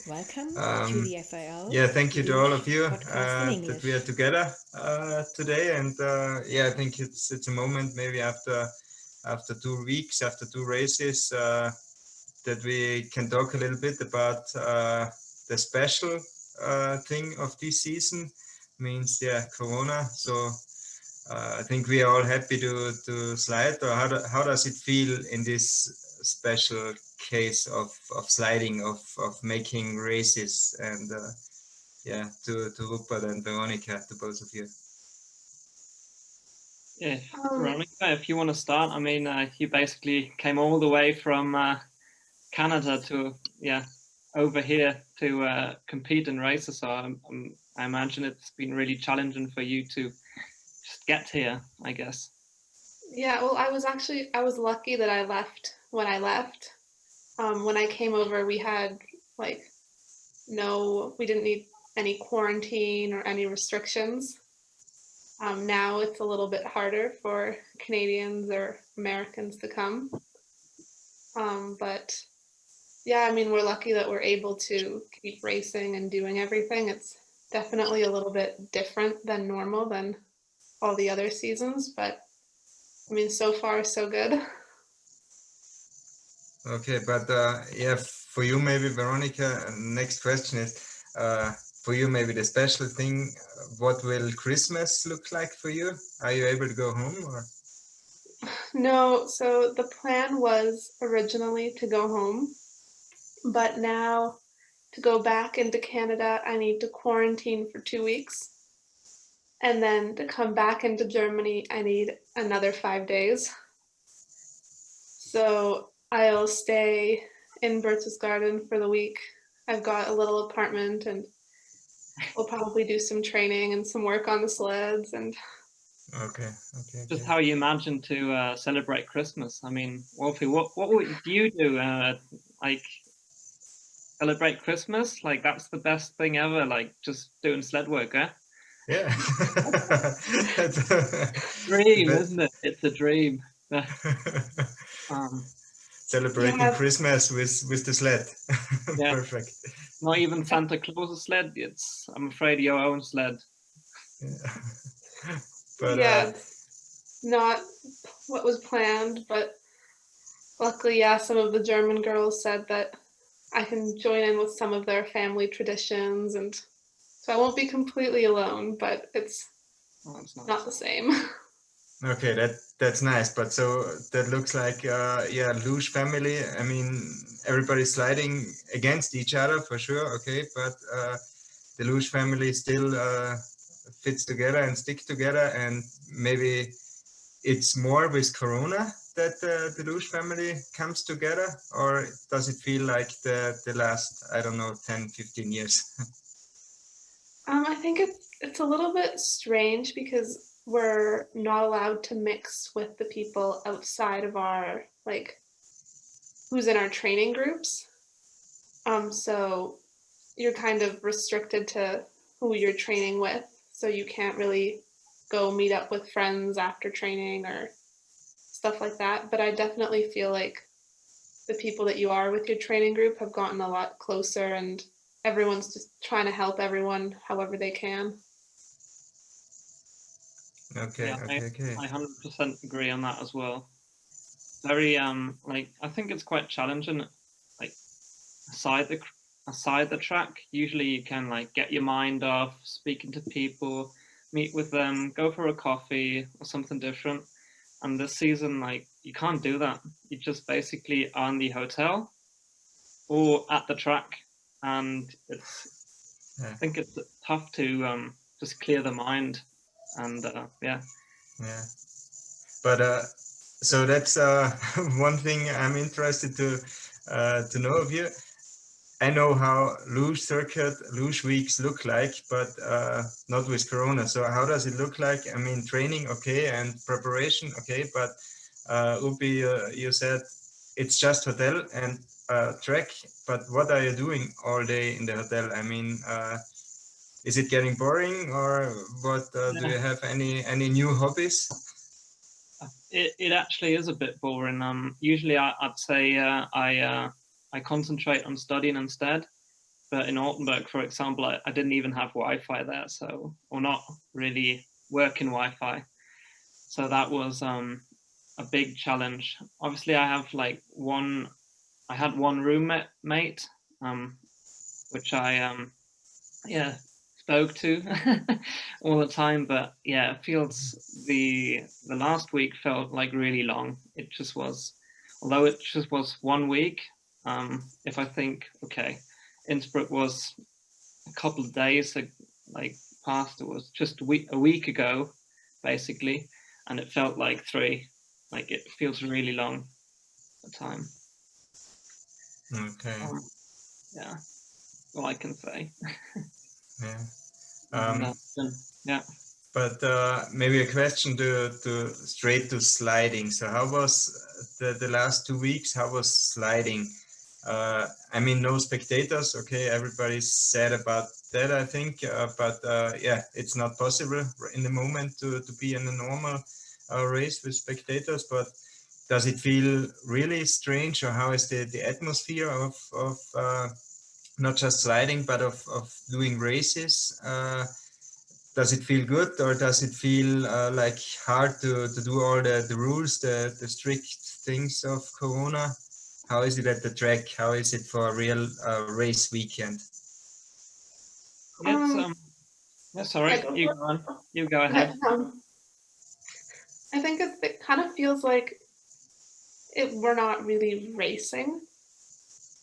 Welcome to the FIL Yeah, thank you to all of Luge you Podcast in that we are English. together today, and yeah, I think it's a moment maybe after 2 weeks, after two races, that we can talk a little bit about the special thing of this season. Means yeah, Corona. So I think we are all happy to slide. Or how does it feel in this special case of sliding of making races and yeah, to Rupert and Veronika, to both of you. Yeah, Veronika, if you want to start, I mean, you basically came all the way from Canada to over here to compete in races. So I imagine it's been really challenging for you to just get here, I guess. Yeah, well, I was lucky that I left when I left. When I came over, we had we didn't need any quarantine or any restrictions. Now it's a little bit harder for Canadians or Americans to come. But yeah, I mean, we're lucky that we're able to keep racing and doing everything. It's definitely a little bit different than normal than all the other seasons, but I mean, so far so good. Okay, but yeah, for you maybe, Veronika, next question is for you maybe the special thing. What will Christmas look like for you? Are you able to go home or? No, so the plan was originally to go home, but now to go back into Canada, I need to quarantine for 2 weeks. And then to come back into Germany, I need another 5 days. So I'll stay in Berchtesgaden for the week. I've got a little apartment and we'll probably do some training and some work on the sleds and Okay. Just how you imagine to celebrate Christmas. I mean, Wolfi, what would you do? Like celebrate Christmas? Like that's the best thing ever. Like just doing sled work, eh? Yeah. Dream, isn't it? It's a dream. Celebrating Christmas with the sled. Yeah. Perfect. Not even Santa Claus's sled. It's, I'm afraid, your own sled. Yeah. But yeah, it's not what was planned, but luckily, yeah, some of the German girls said that I can join in with some of their family traditions, and so I won't be completely alone, but it's nice. not the same. Okay, that's nice. But so that looks like yeah, Luge family. I mean, everybody's sliding against each other for sure. Okay, but the Luge family still fits together and stick together, and maybe it's more with Corona that the Luge family comes together, or does it feel like the last, I don't know, 10, 15 years? I think it's a little bit strange because we're not allowed to mix with the people outside of our who's in our training groups. So you're kind of restricted to who you're training with, so you can't really go meet up with friends after training or stuff like that. But I definitely feel like the people that you are with your training group have gotten a lot closer, and everyone's just trying to help everyone however they can. Okay, yeah, okay. I 100% agree on that as well. Very like I think it's quite challenging. Like aside the track, usually you can like get your mind off, speaking to people, meet with them, go for a coffee or something different. And this season, like you can't do that. You just basically are in the hotel or at the track, and it's I think it's tough to just clear the mind. And yeah. But so that's one thing I'm interested to know of you. I know how luge circuit, luge weeks look like, but not with Corona. So how does it look like? I mean, training, okay, and preparation, okay, but Upi, you said it's just hotel and track, but what are you doing all day in the hotel? I mean, is it getting boring, or what? Do you have any new hobbies? It actually is a bit boring. Usually I'd say I concentrate on studying instead, but in Altenburg, for example, I didn't even have Wi-Fi there, or not really working Wi-Fi. So that was a big challenge. Obviously, I had one roommate, which I spoke to all the time, but yeah, it feels the last week felt like really long. It just was, although it just was 1 week. If I think, okay, Innsbruck was a couple of days past, it was just a week ago, basically, and it felt like 3. Like it feels really long, the time. Okay. Yeah, all I can say. Yeah. Yeah. But maybe a question to straight to sliding. So how was the last 2 weeks? How was sliding? I mean, no spectators. Okay, everybody's sad about that, I think. But yeah, it's not possible in the moment to be in a normal race with spectators. But does it feel really strange, or how is the atmosphere of not just sliding, but of doing races? Does it feel good, or does it feel like hard to do all the rules, the strict things of Corona? How is it at the track? How is it for a real race weekend? Sorry, you go on. You go ahead. I think it kind of feels like we're not really racing.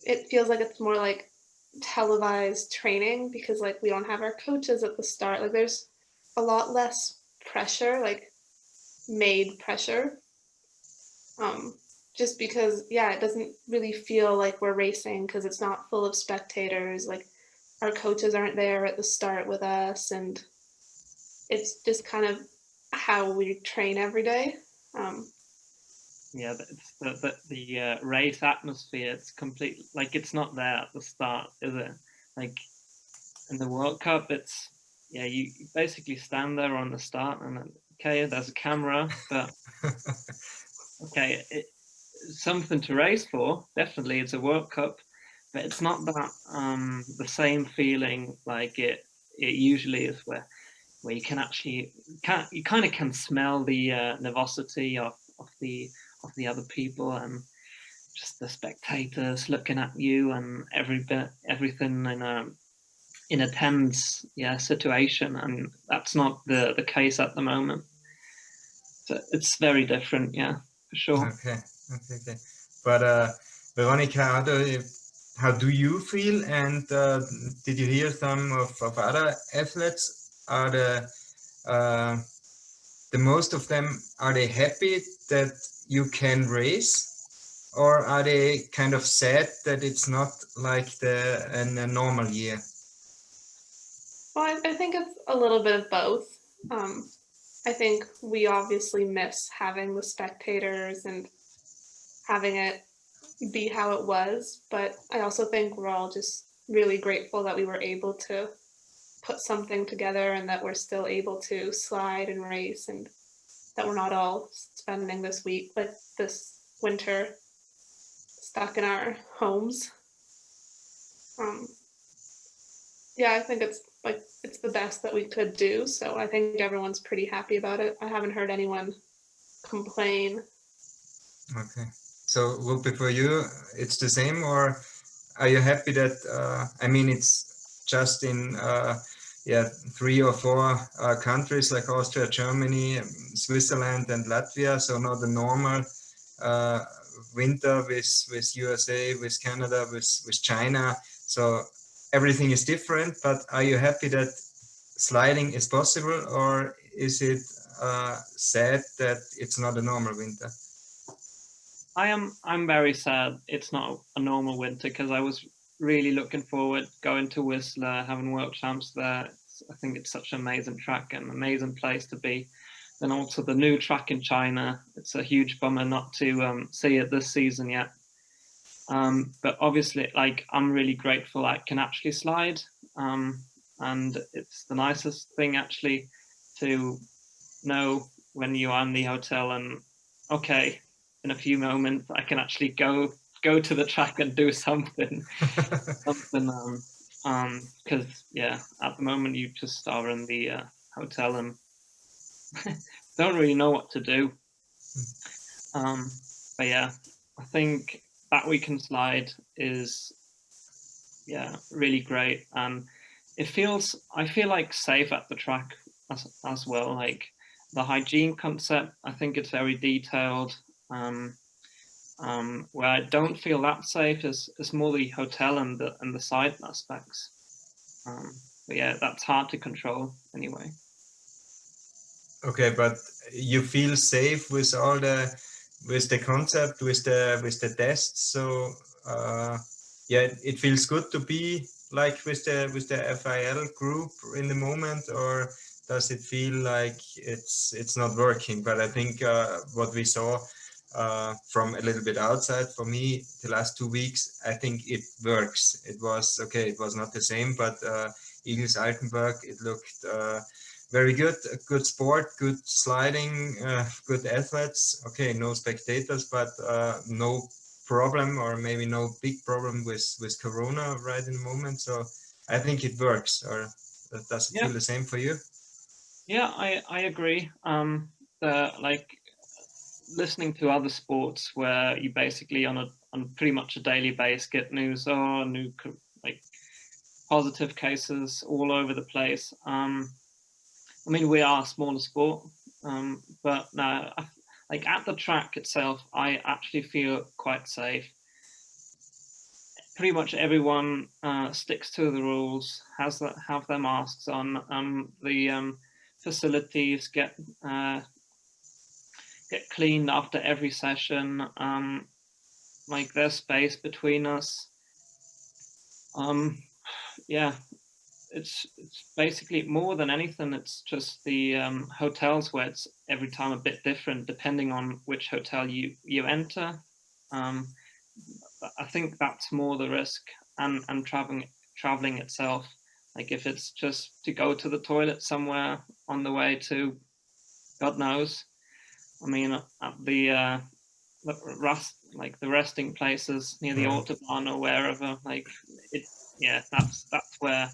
It feels like it's more like televised training, because like we don't have our coaches at the start. Like there's a lot less pressure, like made pressure. Just because, yeah, it doesn't really feel like we're racing because it's not full of spectators. Like our coaches aren't there at the start with us, and it's just kind of how we train every day. Yeah, the race atmosphere, it's complete, like it's not there at the start, is it? Like in the World Cup, it's, yeah, you basically stand there on the start and then, okay, there's a camera, but okay, it's something to race for, definitely, it's a World Cup, but it's not that the same feeling like it usually is, where you can actually, you kind of can smell the nervosity of the other people, and just the spectators looking at you, and everything in a tense situation, and that's not the case at the moment. So it's very different, for sure. Okay. But Veronika, how do you feel? And did you hear some of other athletes? Are the most of them, are they happy that you can race, or are they kind of sad that it's not like in a normal year? Well, I think it's a little bit of both. I think we obviously miss having the spectators and having it be how it was, but I also think we're all just really grateful that we were able to put something together, and that we're still able to slide and race, and that we're not all spending this winter stuck in our homes. Yeah, I think it's the best that we could do, so I think everyone's pretty happy about it. I haven't heard anyone complain. Okay, so Rupert, for you it's the same, or are you happy that I mean, it's just in 3 or 4 countries like Austria, Germany, Switzerland and Latvia, so not the normal winter with USA, with Canada, with China, so everything is different. But are you happy that sliding is possible, or is it sad that it's not a normal winter? I'm very sad it's not a normal winter, because I was really looking forward going to Whistler, having World Champs there. I think it's such an amazing track and amazing place to be. Then also the new track in China. It's a huge bummer not to see it this season yet. But obviously, like, I'm really grateful I can actually slide. And it's the nicest thing actually to know when you are in the hotel and, okay, in a few moments I can actually go to the track and do something because at the moment you just are in the hotel and don't really know what to do. But yeah, I think that weekend slide is really great, and I feel like safe at the track as well. Like the hygiene concept, I think it's very detailed. Where I don't feel that safe is more the hotel and the side aspects. But yeah, that's hard to control anyway. Okay, but you feel safe with all the concept, with the tests. So it feels good to be like with the FIL group in the moment, or does it feel like it's not working? But I think what we saw from a little bit outside, for me, the last 2 weeks, I think it works. It was okay. It was not the same, but Ignis Altenberg, it looked very good. Good sport, good sliding, good athletes. Okay, no spectators, but no problem, or maybe no big problem with Corona right in the moment. So I think it works. Or does it feel the same for you? Yeah, I agree. Like listening to other sports where you basically on pretty much a daily basis get news or new like positive cases all over the place. I mean, we are a smaller sport, but no, like at the track itself, I actually feel quite safe. Pretty much everyone sticks to the rules, have their masks on. The facilities get cleaned after every session. Like there's space between us. It's basically more than anything. It's just the hotels where it's every time a bit different depending on which hotel you enter. I think that's more the risk, and traveling itself. Like if it's just to go to the toilet somewhere on the way to, God knows. I mean, at the resting places near the Autobahn or wherever, like it. Yeah, that's where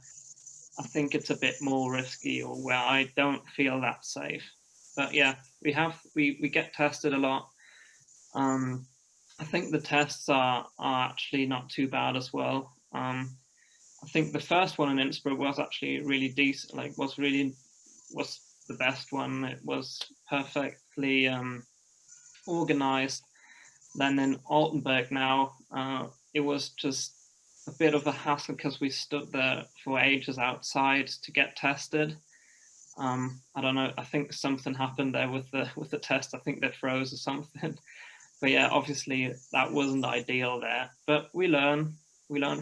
I think it's a bit more risky, or where I don't feel that safe. But yeah, we get tested a lot. I think the tests are actually not too bad as well. I think the first one in Innsbruck was actually really decent. Like was the best one. It was perfectly organized. Then in Altenberg now, it was just a bit of a hassle because we stood there for ages outside to get tested. I don't know. I think something happened there with the test. I think they froze or something. But yeah, obviously that wasn't ideal there. But we learn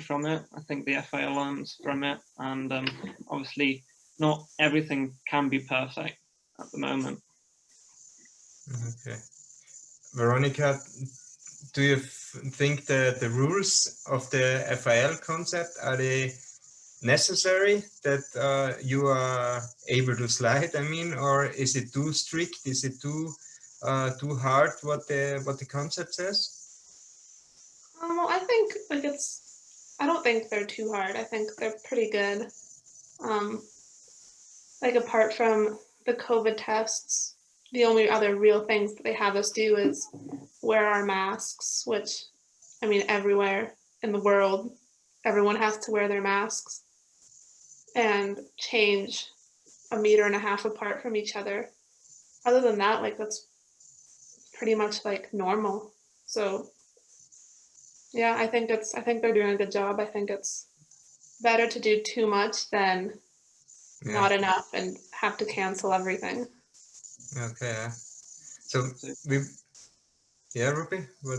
from it. I think the FIL learns from it, and obviously not everything can be perfect at the moment. Okay, Veronika, do you think the rules of the FIL concept, are they necessary that you are able to slide? I mean, or is it too strict? Is it too hard what the concept says? Well, I think like I don't think they're too hard. I think they're pretty good. Like apart from the COVID tests, the only other real things that they have us do is wear our masks, which, I mean, everywhere in the world, everyone has to wear their masks, and change 1.5 meters apart from each other. Other than that, like that's pretty much like normal. So yeah, I think they're doing a good job. I think it's better to do too much than not enough and have to cancel everything. Okay. So Rupert, what?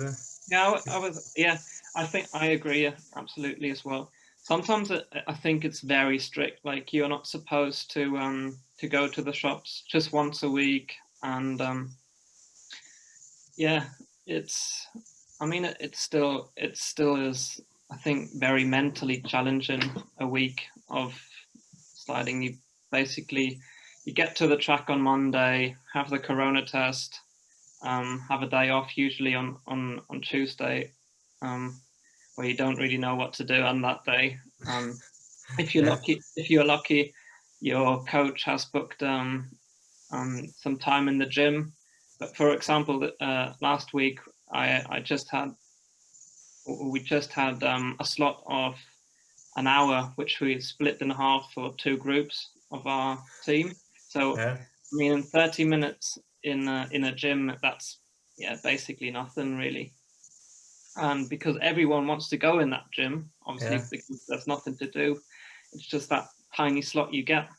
I think I agree absolutely as well. Sometimes I think it's very strict. Like you're not supposed to go to the shops just once a week, and it's. I mean, it still is. I think very mentally challenging. A week of sliding, you get to the track on Monday, have the Corona test, have a day off usually on Tuesday, where you don't really know what to do on that day. if you're lucky, your coach has booked some time in the gym. But for example, last week we just had a slot of an hour, which we split in half for 2 groups of our team. So Yeah. I mean, in 30 minutes in a gym, that's basically nothing really. And because everyone wants to go in that gym, obviously, because there's nothing to do, it's just that tiny slot you get.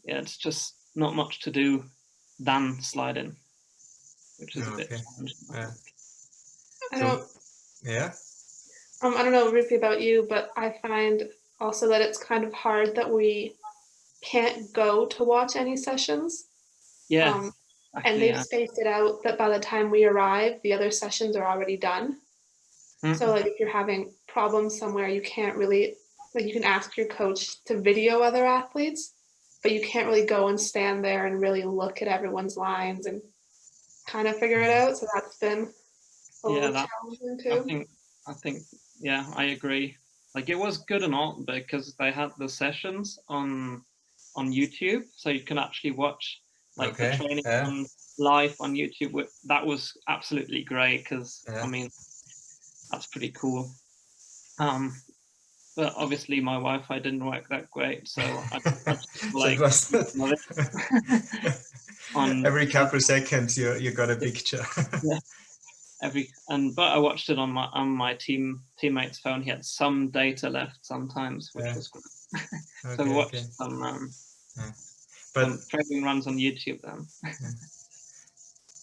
It's just not much to do than sliding, which is a bit challenging. I don't know, Rupi, about you, but I find also that it's kind of hard that we can't go to watch any sessions. Yeah. And they've spaced it out that by the time we arrive, the other sessions are already done. So like if you're having problems somewhere, you can't really, like, you can ask your coach to video other athletes, but you can't really go and stand there and really look at everyone's lines and kind of figure it out. So that's been a little challenging too. I think, I agree. Like, it was good and all because they had the sessions on YouTube, so you can actually watch the training live on YouTube. That was absolutely great because I mean, that's pretty cool. But obviously my Wi-Fi didn't work that great, so I on every couple of seconds you got a picture. But I watched it on my teammate's phone. He had some data left sometimes, which was great. So we watched some training runs on YouTube then.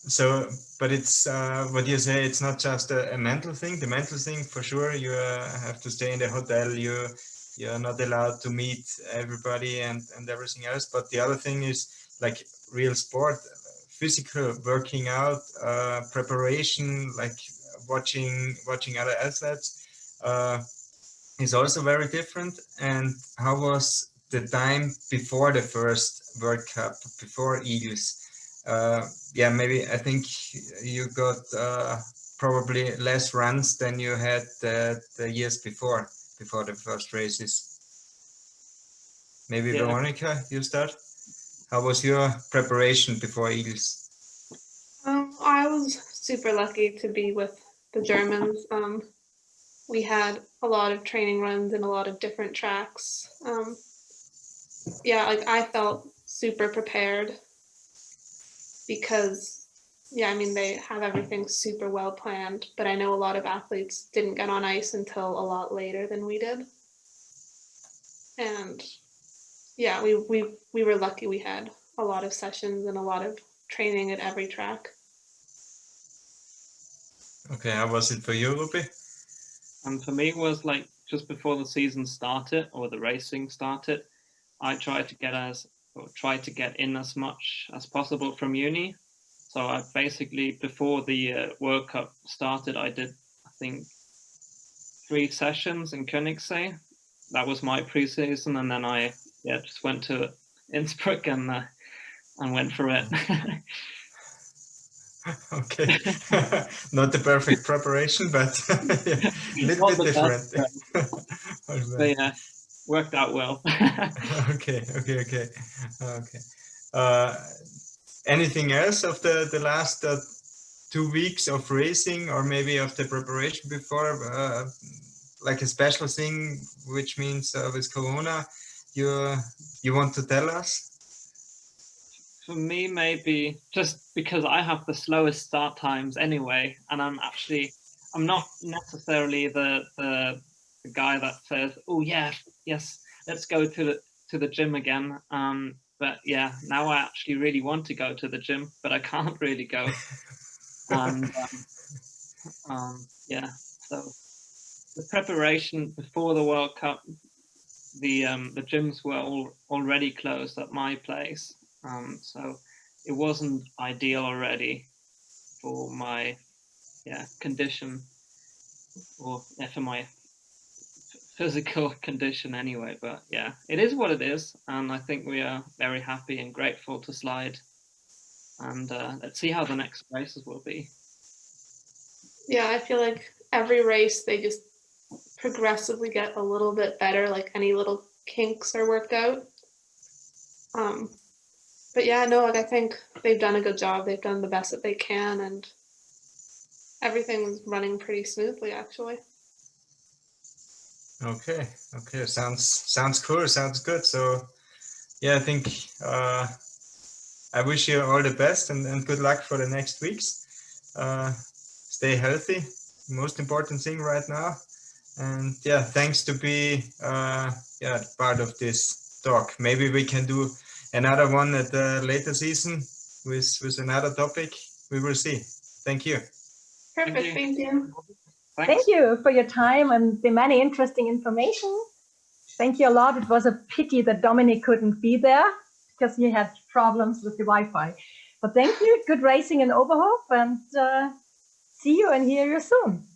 So, but it's what you say, it's not just a mental thing. The mental thing, for sure, you have to stay in the hotel. You're not allowed to meet everybody and everything else. But the other thing is like real sport, physical working out, preparation, like watching other athletes is also very different. And how was the time before the first World Cup, before Eagles? Maybe I think you got probably less runs than you had the years before the first races. Maybe Veronika, you start. How was your preparation before Eagles? I was super lucky to be with the Germans. We had a lot of training runs and a lot of different tracks. I felt super prepared because, I mean, they have everything super well planned, but I know a lot of athletes didn't get on ice until a lot later than we did. And we were lucky we had a lot of sessions and a lot of training at every track. Okay, how was it for you, Rupi? And for me, it was like just before the season started or the racing started, I tried to get in as much as possible from uni. So I basically, before the World Cup started, I did, I think, 3 sessions in Königssee. That was my pre-season, and then I just went to Innsbruck and went for it. Okay, not the perfect preparation, but a little bit different. But worked out well. Okay. Anything else of the last 2 weeks of racing, or maybe of the preparation before, like a special thing, which means with Corona, you want to tell us? For me, maybe just because I have the slowest start times anyway, and I'm not necessarily the guy that says, "Oh yes, let's go to the gym again." But now I actually really want to go to the gym, but I can't really go. And so the preparation before the World Cup, the gyms were already closed at my place. So it wasn't ideal already for my condition, or for my physical condition anyway. But it is what it is, and I think we are very happy and grateful to slide, and let's see how the next races will be. I feel like every race they just progressively get a little bit better, like any little kinks are worked out. But yeah, no, like I think they've done a good job. They've done the best that they can, and everything's running pretty smoothly, actually. Okay, sounds cool. Sounds good. So yeah, I think I wish you all the best and good luck for the next weeks. Stay healthy, most important thing right now. And yeah, thanks to be part of this talk. Maybe we can do another one at the later season with another topic. We will see. Thank you. Perfect, thank you. Thank you for your time and the many interesting information. Thank you a lot. It was a pity that Dominic couldn't be there because he had problems with the Wi-Fi. But thank you. Good racing in Oberhof, and see you and hear you soon.